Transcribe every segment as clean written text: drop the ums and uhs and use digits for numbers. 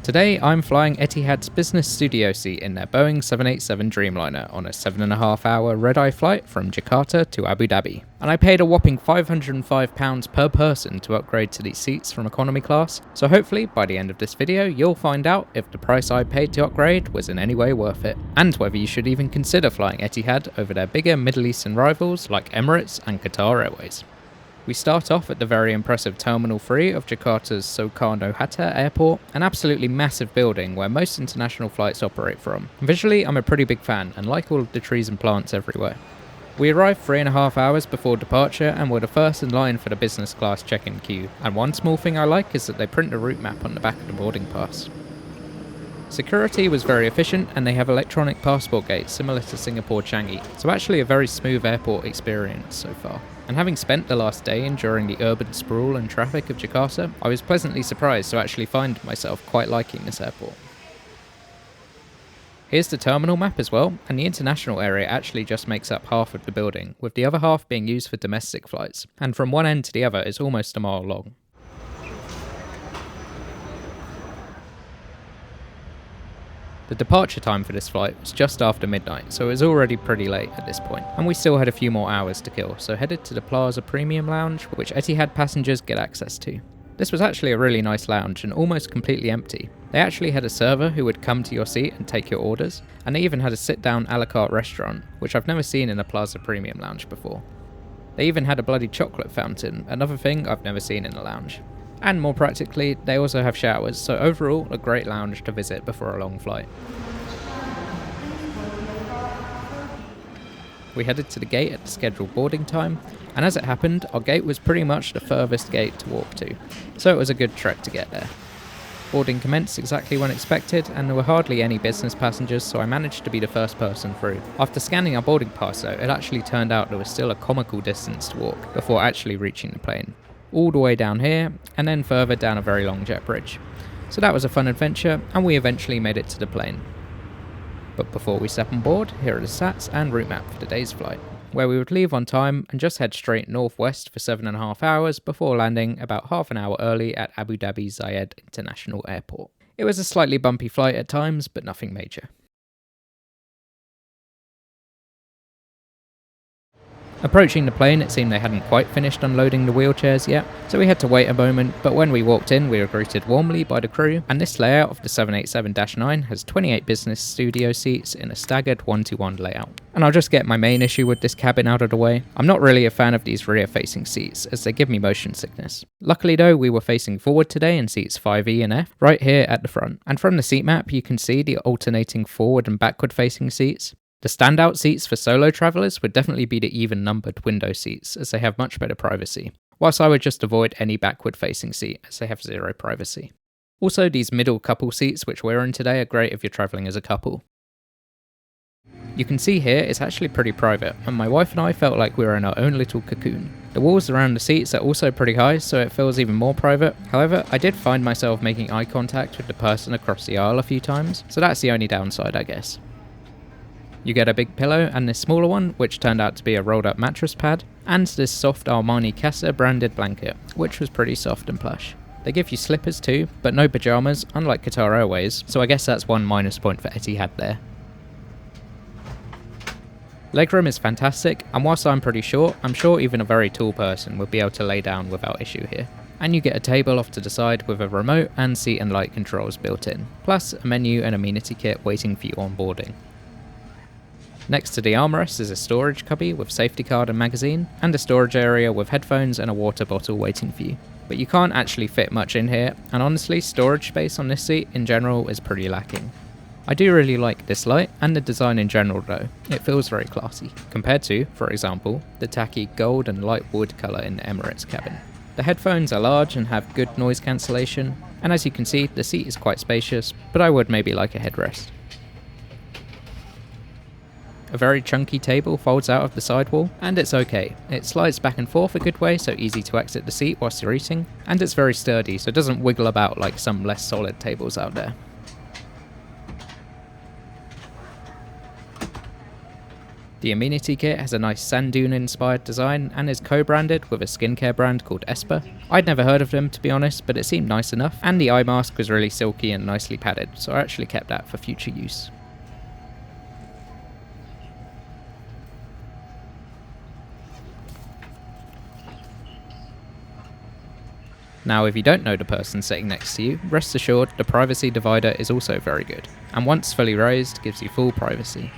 Today I'm flying Etihad's business studio seat in their Boeing 787 Dreamliner on a 7.5 hour red-eye flight from Jakarta to Abu Dhabi. And I paid a whopping £505 per person to upgrade to these seats from economy class, so hopefully by the end of this video you'll find out if the price I paid to upgrade was in any way worth it, and whether you should even consider flying Etihad over their bigger Middle Eastern rivals like Emirates and Qatar Airways. We start off at the very impressive Terminal 3 of Jakarta's Soekarno Hatta airport, an absolutely massive building where most international flights operate from. Visually, I'm a pretty big fan and like all of the trees and plants everywhere. We arrived 3.5 hours before departure and were the first in line for the business class check-in queue, and one small thing I like is that they print the route map on the back of the boarding pass. Security was very efficient and they have electronic passport gates similar to Singapore Changi, so actually a very smooth airport experience so far. And having spent the last day enduring the urban sprawl and traffic of Jakarta, I was pleasantly surprised to actually find myself quite liking this airport. Here's the terminal map as well, and the international area actually just makes up half of the building, with the other half being used for domestic flights, and from one end to the other is almost a mile long. The departure time for this flight was just after midnight, so it was already pretty late at this point, and we still had a few more hours to kill, so headed to the Plaza Premium Lounge, which Etihad passengers get access to. This was actually a really nice lounge and almost completely empty. They actually had a server who would come to your seat and take your orders, and they even had a sit-down a la carte restaurant, which I've never seen in a Plaza Premium Lounge before. They even had a bloody chocolate fountain, another thing I've never seen in a lounge. And more practically, they also have showers, so overall a great lounge to visit before a long flight. We headed to the gate at the scheduled boarding time, and as it happened, our gate was pretty much the furthest gate to walk to, so it was a good trek to get there. Boarding commenced exactly when expected, and there were hardly any business passengers, so I managed to be the first person through. After scanning our boarding pass though, it actually turned out there was still a comical distance to walk before actually reaching the plane. All the way down here, and then further down a very long jet bridge. So that was a fun adventure, and we eventually made it to the plane. But before we step on board, here are the stats and route map for today's flight, where we would leave on time and just head straight northwest for 7.5 hours before landing about half an hour early at Abu Dhabi Zayed International Airport. It was a slightly bumpy flight at times, but nothing major. Approaching the plane, it seemed they hadn't quite finished unloading the wheelchairs yet, so we had to wait a moment, but when we walked in we were greeted warmly by the crew, and this layout of the 787-9 has 28 business studio seats in a staggered 1-to-1 layout. And I'll just get my main issue with this cabin out of the way. I'm not really a fan of these rear-facing seats, as they give me motion sickness. Luckily though, we were facing forward today in seats 5E and F, right here at the front, and from the seat map you can see the alternating forward and backward facing seats. The standout seats for solo travellers would definitely be the even-numbered window seats, as they have much better privacy, whilst I would just avoid any backward-facing seat, as they have zero privacy. Also, these middle couple seats which we're in today are great if you're travelling as a couple. You can see here it's actually pretty private, and my wife and I felt like we were in our own little cocoon. The walls around the seats are also pretty high, so it feels even more private. However, I did find myself making eye contact with the person across the aisle a few times, so that's the only downside, I guess. You get a big pillow and this smaller one, which turned out to be a rolled up mattress pad, and this soft Armani Casa branded blanket, which was pretty soft and plush. They give you slippers too, but no pyjamas, unlike Qatar Airways, so I guess that's one minus point for Etihad there. Legroom is fantastic, and whilst I'm pretty short, I'm sure even a very tall person would be able to lay down without issue here. And you get a table off to the side with a remote and seat and light controls built in, plus a menu and amenity kit waiting for you on boarding. Next to the armrest is a storage cubby with safety card and magazine, and a storage area with headphones and a water bottle waiting for you. But you can't actually fit much in here, and honestly storage space on this seat in general is pretty lacking. I do really like this light, and the design in general though, it feels very classy, compared to, for example, the tacky gold and light wood colour in the Emirates cabin. The headphones are large and have good noise cancellation, and as you can see the seat is quite spacious, but I would maybe like a headrest. A very chunky table folds out of the sidewall, and it's okay. It slides back and forth a good way, so easy to exit the seat whilst you're eating, and it's very sturdy, so it doesn't wiggle about like some less solid tables out there. The Amenity Kit has a nice sand dune inspired design and is co-branded with a skincare brand called Esper. I'd never heard of them to be honest, but it seemed nice enough, and the eye mask was really silky and nicely padded, so I actually kept that for future use. Now if you don't know the person sitting next to you, rest assured the privacy divider is also very good, and once fully raised gives you full privacy.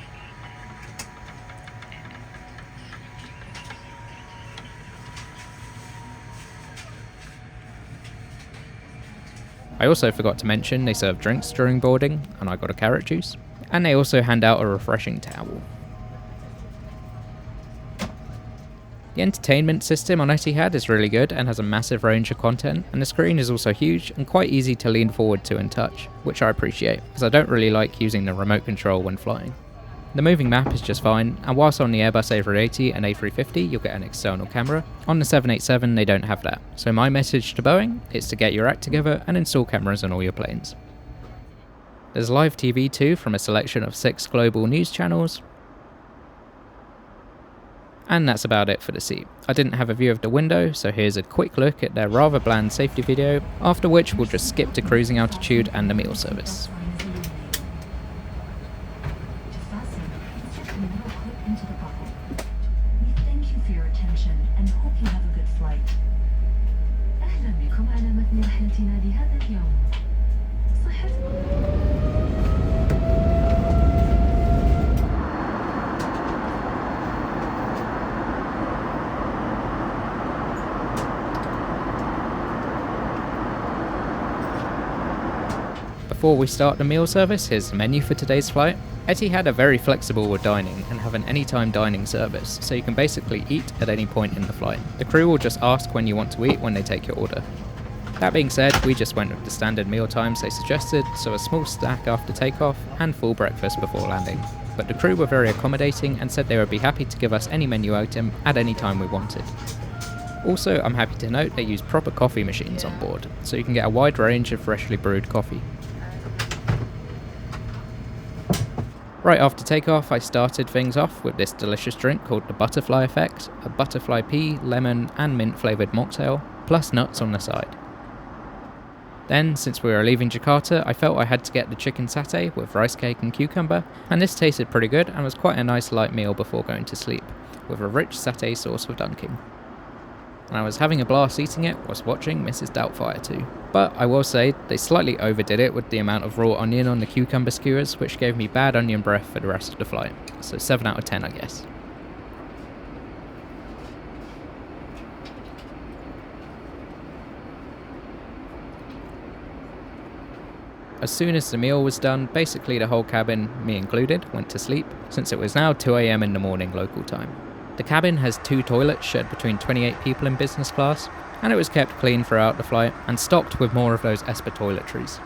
I also forgot to mention they serve drinks during boarding, and I got a carrot juice, and they also hand out a refreshing towel. The entertainment system on Etihad is really good and has a massive range of content, and the screen is also huge and quite easy to lean forward to and touch, which I appreciate, because I don't really like using the remote control when flying. The moving map is just fine, and whilst on the Airbus A380 and A350 you'll get an external camera, on the 787 they don't have that, so my message to Boeing is to get your act together and install cameras on all your planes. There's live TV too from a selection of 6 global news channels, and that's about it for the seat. I didn't have a view of the window, so here's a quick look at their rather bland safety video, after which we'll just skip to cruising altitude and the meal service. Before we start the meal service, here's the menu for today's flight. Etihad are very flexible with dining and have an anytime dining service, so you can basically eat at any point in the flight. The crew will just ask when you want to eat when they take your order. That being said, we just went with the standard meal times they suggested, so a small snack after takeoff and full breakfast before landing. But the crew were very accommodating and said they would be happy to give us any menu item at any time we wanted. Also, I'm happy to note they use proper coffee machines on board, so you can get a wide range of freshly brewed coffee. Right after takeoff, I started things off with this delicious drink called the Butterfly Effect, a butterfly pea, lemon and mint flavoured mocktail, plus nuts on the side. Then, since we were leaving Jakarta, I felt I had to get the chicken satay with rice cake and cucumber, and this tasted pretty good and was quite a nice light meal before going to sleep, with a rich satay sauce for dunking. And I was having a blast eating it whilst watching Mrs. Doubtfire too. But I will say, they slightly overdid it with the amount of raw onion on the cucumber skewers, which gave me bad onion breath for the rest of the flight. So 7 out of 10 I guess. As soon as the meal was done, basically the whole cabin, me included, went to sleep, since it was now 2 AM in the morning local time. The cabin has 2 toilets shared between 28 people in business class, and it was kept clean throughout the flight and stocked with more of those Esper toiletries.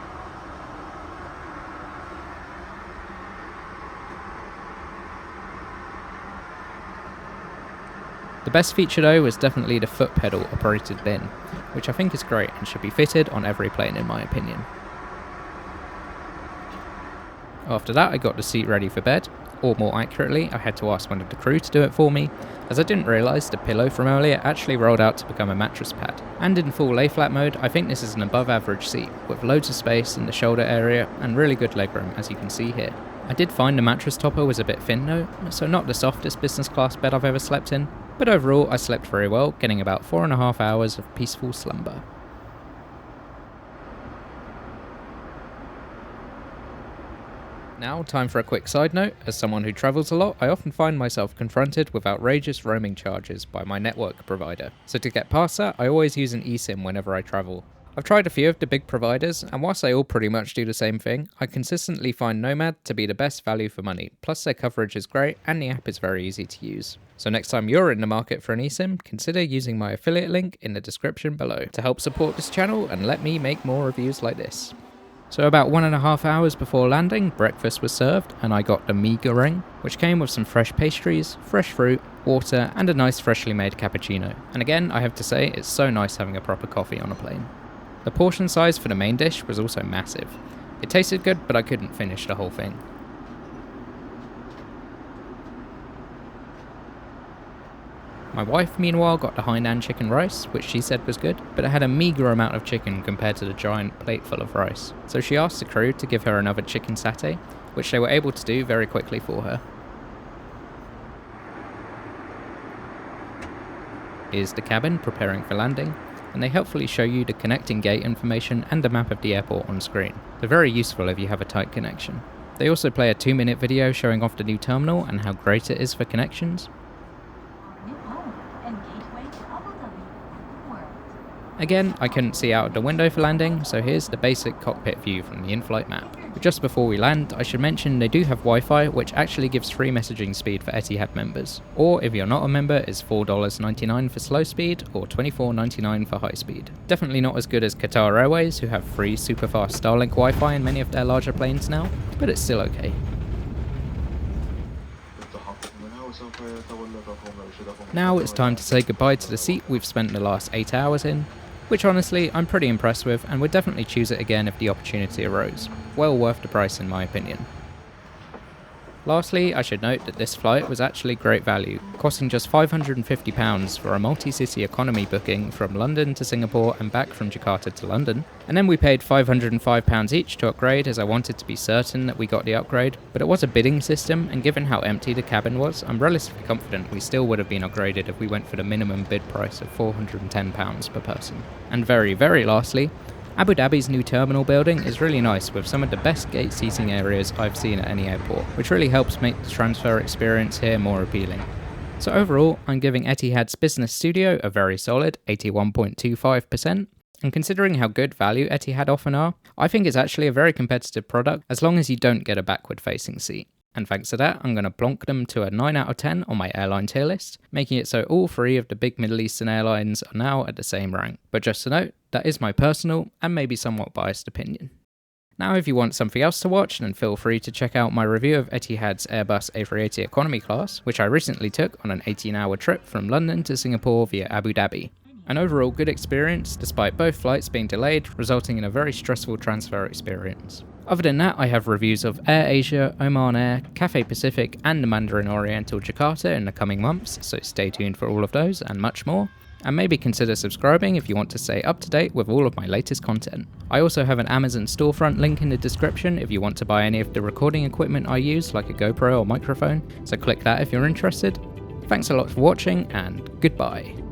The best feature though was definitely the foot pedal operated bin, which I think is great and should be fitted on every plane in my opinion. After that I got the seat ready for bed, or more accurately I had to ask one of the crew to do it for me, as I didn't realise the pillow from earlier actually rolled out to become a mattress pad. And in full lay flat mode, I think this is an above average seat, with loads of space in the shoulder area and really good legroom as you can see here. I did find the mattress topper was a bit thin though, so not the softest business class bed I've ever slept in, but overall I slept very well, getting about 4.5 hours of peaceful slumber. Now, time for a quick side note. As someone who travels a lot, I often find myself confronted with outrageous roaming charges by my network provider. So to get past that, I always use an eSIM whenever I travel. I've tried a few of the big providers, and whilst they all pretty much do the same thing, I consistently find Nomad to be the best value for money, plus their coverage is great and the app is very easy to use. So next time you're in the market for an eSIM, consider using my affiliate link in the description below to help support this channel and let me make more reviews like this. So about 1.5 hours before landing, breakfast was served and I got the mee goreng, which came with some fresh pastries, fresh fruit, water and a nice freshly made cappuccino. And again, I have to say, it's so nice having a proper coffee on a plane. The portion size for the main dish was also massive. It tasted good, but I couldn't finish the whole thing. My wife, meanwhile, got the Hainan chicken rice, which she said was good, but it had a meagre amount of chicken compared to the giant plate full of rice. So she asked the crew to give her another chicken satay, which they were able to do very quickly for her. Here's the cabin preparing for landing, and they helpfully show you the connecting gate information and a map of the airport on screen. They're very useful if you have a tight connection. They also play a 2-minute video showing off the new terminal and how great it is for connections. Again, I couldn't see out of the window for landing, so here's the basic cockpit view from the in-flight map. But just before we land, I should mention they do have Wi-Fi, which actually gives free messaging speed for Etihad members. Or if you're not a member, it's $4.99 for slow speed, or $24.99 for high speed. Definitely not as good as Qatar Airways, who have free super fast Starlink Wi-Fi in many of their larger planes now, but it's still okay. Now it's time to say goodbye to the seat we've spent the last 8 hours in, which honestly I'm pretty impressed with and would definitely choose it again if the opportunity arose. Well worth the price in my opinion. Lastly, I should note that this flight was actually great value, costing just £550 for a multi-city economy booking from London to Singapore and back from Jakarta to London. And then we paid £505 each to upgrade, as I wanted to be certain that we got the upgrade, but it was a bidding system, and given how empty the cabin was, I'm relatively confident we still would have been upgraded if we went for the minimum bid price of £410 per person. And very, very lastly, Abu Dhabi's new terminal building is really nice, with some of the best gate seating areas I've seen at any airport, which really helps make the transfer experience here more appealing. So overall, I'm giving Etihad's Business Studio a very solid 81.25%, and considering how good value Etihad often are, I think it's actually a very competitive product as long as you don't get a backward facing seat. And thanks to that, I'm going to plonk them to a 9 out of 10 on my airline tier list, making it so all 3 of the big Middle Eastern airlines are now at the same rank. But just to note, that is my personal and maybe somewhat biased opinion. Now if you want something else to watch, then feel free to check out my review of Etihad's Airbus A380 Economy class, which I recently took on an 18-hour trip from London to Singapore via Abu Dhabi. An overall good experience, despite both flights being delayed, resulting in a very stressful transfer experience. Other than that, I have reviews of Air Asia, Oman Air, Cathay Pacific and the Mandarin Oriental Jakarta in the coming months, so stay tuned for all of those and much more. And maybe consider subscribing if you want to stay up to date with all of my latest content. I also have an Amazon storefront link in the description if you want to buy any of the recording equipment I use, like a GoPro or microphone, so click that if you're interested. Thanks a lot for watching, and goodbye.